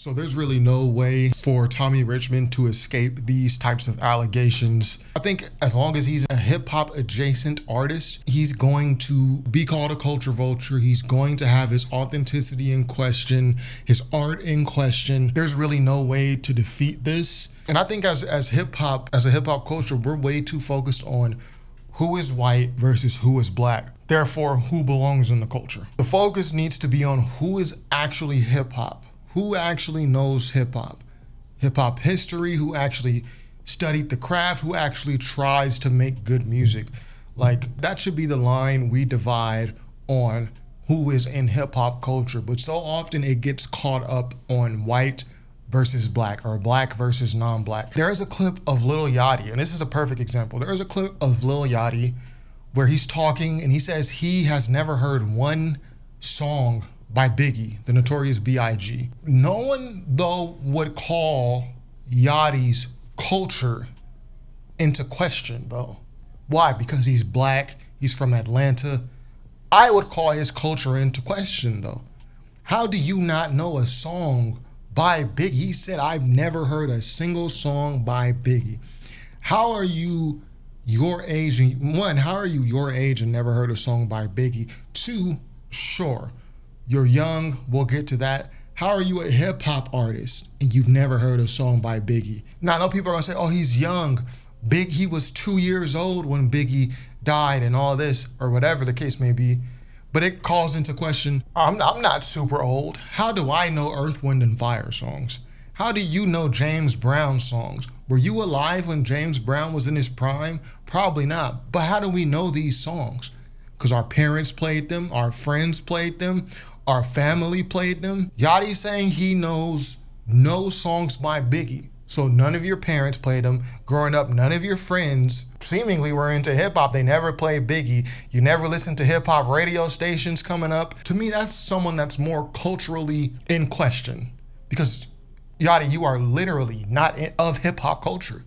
So there's really no way for Tommy Richman to escape these types of allegations. I think as long as he's a hip hop adjacent artist, he's going to be called a culture vulture. He's going to have his authenticity in question, his art in question. There's really no way to defeat this. And I think as a hip hop culture, we're way too focused on who is white versus who is black. Therefore, who belongs in the culture. The focus needs to be on who is actually hip hop. Who actually knows hip hop history, who actually studied the craft, who actually tries to make good music. Like, that should be the line we divide on who is in hip hop culture. But so often it gets caught up on white versus black or black versus non-black. There is a clip of Lil Yachty, and this is a perfect example. There is a clip of Lil Yachty where he's talking and he says he has never heard one song by Biggie, the Notorious B.I.G. No one, though, would call Yachty's culture into question, though. Why? Because he's black, he's from Atlanta. I would call his culture into question, though. How do you not know a song by Biggie? He said, I've never heard a single song by Biggie. How are you your age? One, how are you your age and never heard a song by Biggie? Two, sure, you're young, we'll get to that. How are you a hip hop artist and you've never heard a song by Biggie? Now, I know people are gonna say, oh, he's young. He was 2 years old when Biggie died and all this, or whatever the case may be. But it calls into question, I'm not super old. How do I know Earth, Wind, and Fire songs? How do you know James Brown songs? Were you alive when James Brown was in his prime? Probably not. But how do we know these songs? Because our parents played them, our friends played them, our family played them. Yachty's saying he knows no songs by Biggie. So none of your parents played them. Growing up, none of your friends seemingly were into hip hop. They never played Biggie. You never listened to hip hop radio stations coming up. To me, that's someone that's more culturally in question. Because Yachty, you are literally not of hip hop culture.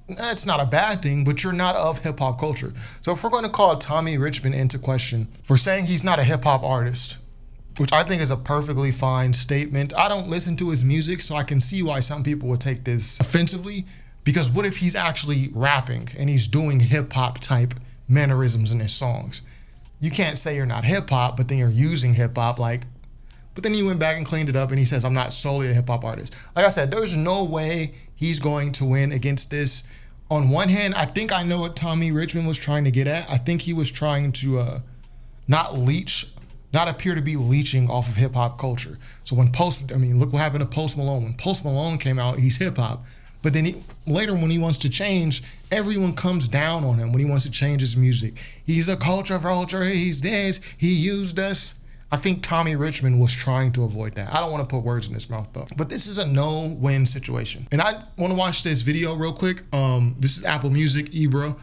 It's not a bad thing, but you're not of hip hop culture. So if we're going to call Tommy Richman into question for saying he's not a hip hop artist, which I think is a perfectly fine statement. I don't listen to his music, so I can see why some people would take this offensively, because what if he's actually rapping and he's doing hip hop type mannerisms in his songs? You can't say you're not hip hop, but then you're using hip hop but then he went back and cleaned it up and he says, I'm not solely a hip hop artist. Like I said, there's no way he's going to win against this. On one hand, I think I know what Tommy Richman was trying to get at. I think he was trying to not appear to be leeching off of hip hop culture. So look what happened to Post Malone. When Post Malone came out, he's hip hop. But then later when he wants to change, everyone comes down on him when he wants to change his music. He's a culture vulture, he's this, he used us. I think Tommy Richman was trying to avoid that. I don't want to put words in his mouth though. But this is a no-win situation. And I want to watch this video real quick. This is Apple Music, Ebro.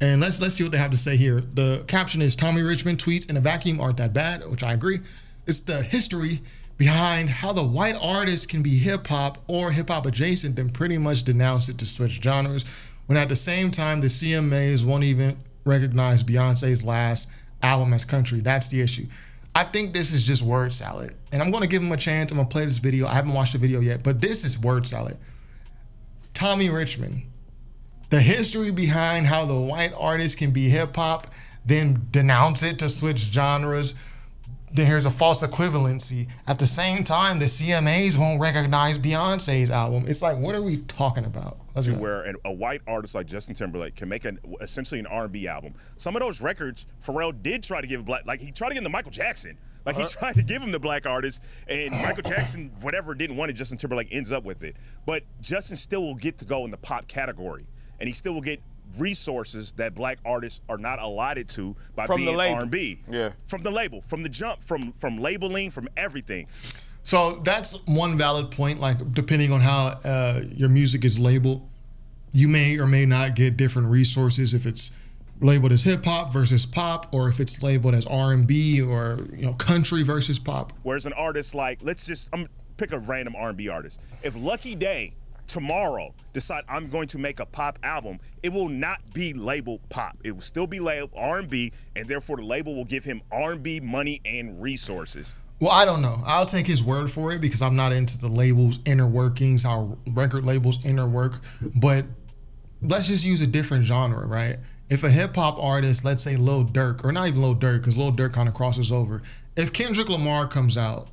And let's see what they have to say here. The caption is Tommy Richman tweets in a vacuum aren't that bad, which I agree. It's the history behind how the white artist can be hip hop or hip hop adjacent, then pretty much denounce it to switch genres, when at the same time the CMAs won't even recognize Beyonce's last album as country. That's the issue. I think this is just word salad. And I'm gonna give him a chance. I'm gonna play this video. I haven't watched the video yet, but this is word salad. Tommy Richman. The history behind how the white artist can be hip hop, then denounce it to switch genres. Then here's a false equivalency. At the same time, the CMAs won't recognize Beyonce's album. It's like, what are we talking about? Where a white artist like Justin Timberlake can make essentially an R&B album. Some of those records, Pharrell did try to give he tried to give them to Michael Jackson. He tried to give him the black artist, and Michael Jackson, whatever, didn't want it. Justin Timberlake ends up with it. But Justin still will get to go in the pop category. And he still will get resources that black artists are not allotted to by being R&B. Yeah. From the label, from the jump, from labeling, from everything. So that's one valid point. Like, depending on how your music is labeled, you may or may not get different resources if it's labeled as hip hop versus pop, or if it's labeled as R&B or country versus pop. Whereas an artist like, pick a random R&B artist. If Lucky Day tomorrow decide I'm going to make a pop album, it will not be labeled pop. It will still be labeled R&B, and therefore the label will give him R&B money and resources. Well, I don't know. I'll take his word for it because I'm not into the label's inner workings, how record labels inner work. But let's just use a different genre, right? If a hip hop artist, let's say Lil Durk, or not even Lil Durk, because Lil Durk kind of crosses over. If Kendrick Lamar comes out,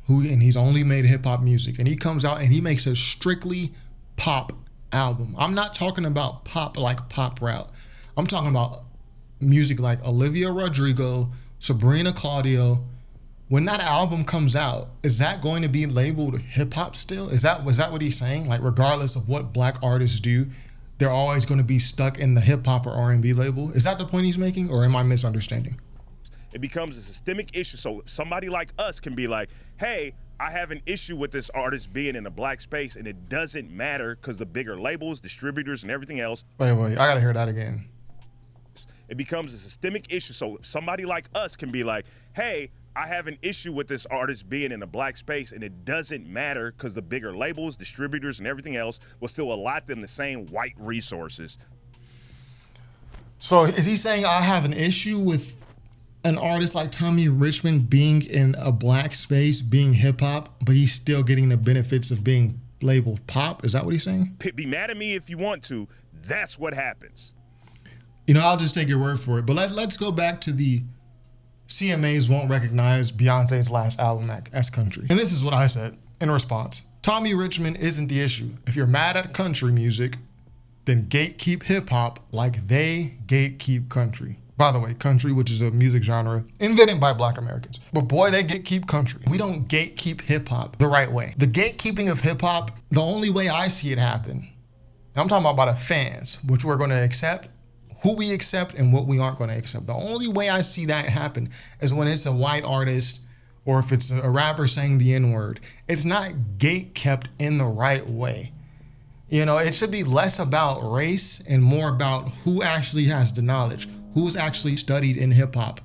and he's only made hip hop music, and he comes out and he makes a strictly pop album. I'm not talking about pop like pop route. I'm talking about music like Olivia Rodrigo, Sabrina Claudio. When that album comes out, is that going to be labeled hip hop still? Was that what he's saying? Like, regardless of what black artists do, they're always going to be stuck in the hip hop or R&B label? Is that the point he's making, or am I misunderstanding? It becomes a systemic issue. So somebody like us can be like, hey, I have an issue with this artist being in a black space, and it doesn't matter because the bigger labels, distributors, and everything else. Wait, I got to hear that again. It becomes a systemic issue. So somebody like us can be like, hey, I have an issue with this artist being in a black space, and it doesn't matter because the bigger labels, distributors, and everything else will still allot them the same white resources. So is he saying I have an issue with an artist like Tommy Richman being in a black space, being hip hop, but he's still getting the benefits of being labeled pop? Is that what he's saying? Be mad at me if you want to. That's what happens. You know, I'll just take your word for it. But let's go back to the CMAs won't recognize Beyonce's last album as country. And this is what I said in response. Tommy Richman isn't the issue. If you're mad at country music, then gatekeep hip hop like they gatekeep country. By the way, country, which is a music genre invented by black Americans. But boy, they gatekeep country. We don't gatekeep hip hop the right way. The gatekeeping of hip hop, the only way I see it happen, and I'm talking about the fans, which we're going to accept, who we accept and what we aren't going to accept. The only way I see that happen is when it's a white artist or if it's a rapper saying the N-word. It's not gatekept in the right way. You know, it should be less about race and more about who actually has the knowledge, who's actually studied in hip hop,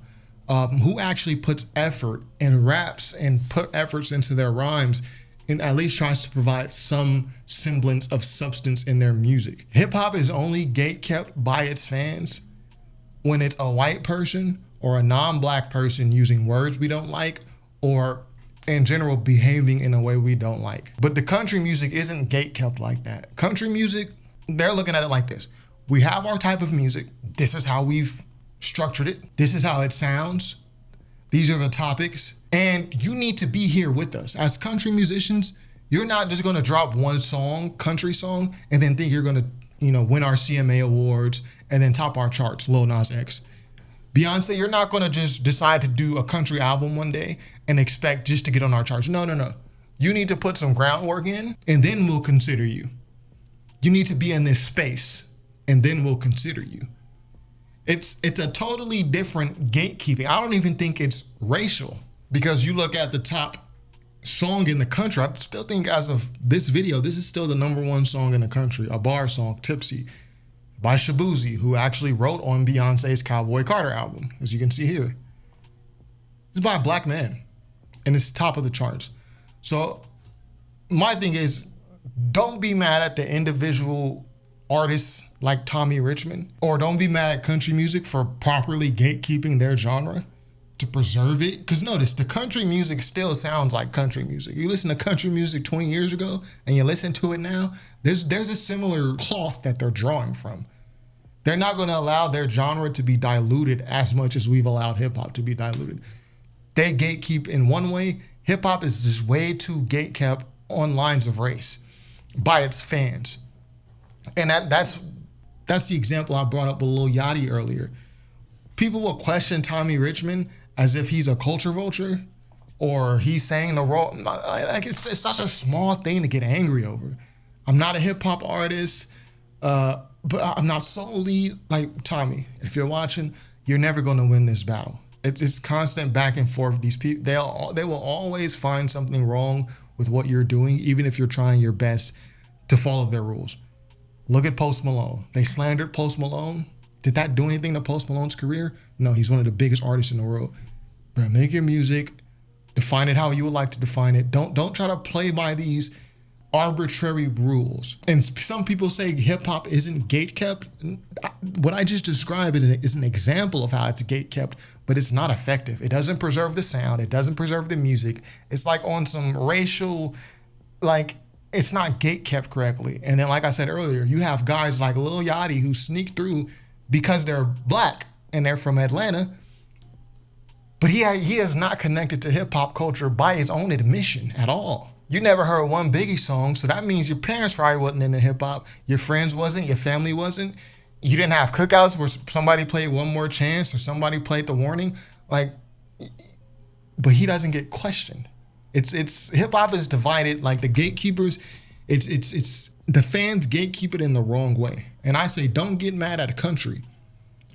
who actually puts effort and raps and put efforts into their rhymes and at least tries to provide some semblance of substance in their music. Hip hop is only gatekept by its fans when it's a white person or a non-black person using words we don't like or in general behaving in a way we don't like. But the country music isn't gatekept like that. Country music, they're looking at it like this. We have our type of music. This is how we've structured it. This is how it sounds. These are the topics. And you need to be here with us. As country musicians, you're not just going to drop one song, country song, and then think you're going to, win our CMA awards and then top our charts, Lil Nas X. Beyonce, you're not going to just decide to do a country album one day and expect just to get on our charts. No. You need to put some groundwork in, and then we'll consider you. You need to be in this space, and then we'll consider you. It's a totally different gatekeeping. I don't even think it's racial because you look at the top song in the country. I still think as of this video, this is still the #1 song in the country, a bar song, Tipsy, by Shabuzi, who actually wrote on Beyonce's Cowboy Carter album, as you can see here. It's by a black man, and it's top of the charts. So my thing is, don't be mad at the individual artists like Tommy Richman, or don't be mad at country music for properly gatekeeping their genre to preserve it. Because notice, the country music still sounds like country music. You listen to country music 20 years ago and you listen to it now, there's a similar cloth that they're drawing from. They're not going to allow their genre to be diluted as much as we've allowed hip hop to be diluted. They gatekeep in one way. Hip hop is just way too gatekept on lines of race by its fans. And that's the example I brought up with Lil Yachty earlier. People will question Tommy Richman as if he's a culture vulture or he's saying the wrong, like it's such a small thing to get angry over. I'm not a hip hop artist, but I'm not solely like Tommy. If you're watching, you're never going to win this battle. It's constant back and forth. These people, they will always find something wrong with what you're doing, even if you're trying your best to follow their rules. Look at Post Malone. They slandered Post Malone. Did that do anything to Post Malone's career? No, he's one of the biggest artists in the world. But make your music, define it how you would like to define it. Don't try to play by these arbitrary rules. And some people say hip hop isn't gatekept. What I just described is an example of how it's gatekept, but it's not effective. It doesn't preserve the sound. It doesn't preserve the music. It's like on some racial, like, it's not gatekept correctly. And then, like I said earlier, you have guys like Lil Yachty who sneak through because they're black and they're from Atlanta, but he is not connected to hip hop culture by his own admission at all. You never heard one Biggie song, so that means your parents probably wasn't into hip hop, your friends wasn't, your family wasn't. You didn't have cookouts where somebody played One More Chance or somebody played The Warning, like. But he doesn't get questioned. It's hip hop is divided, like the gatekeepers. It's the fans gatekeep it in the wrong way, and I say don't get mad at a country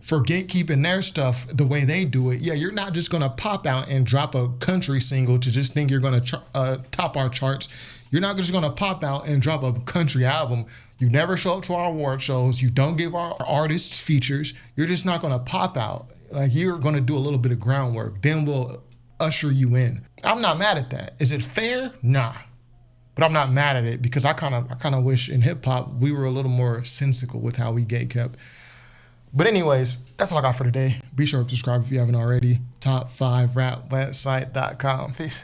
for gatekeeping their stuff the way they do it. Yeah, you're not just gonna pop out and drop a country single to just think you're gonna top our charts. You're not just gonna pop out and drop a country album. You never show up to our award shows. You don't give our artists features. You're just not gonna pop out. Like, you're gonna do a little bit of groundwork. Then we'll usher you in. I'm not mad at that. Is it fair? Nah. But I'm not mad at it because I kind of wish in hip hop we were a little more sensical with how we gatekept. But anyways, that's all I got for today. Be sure to subscribe if you haven't already. Top5rapwebsite.com. Peace.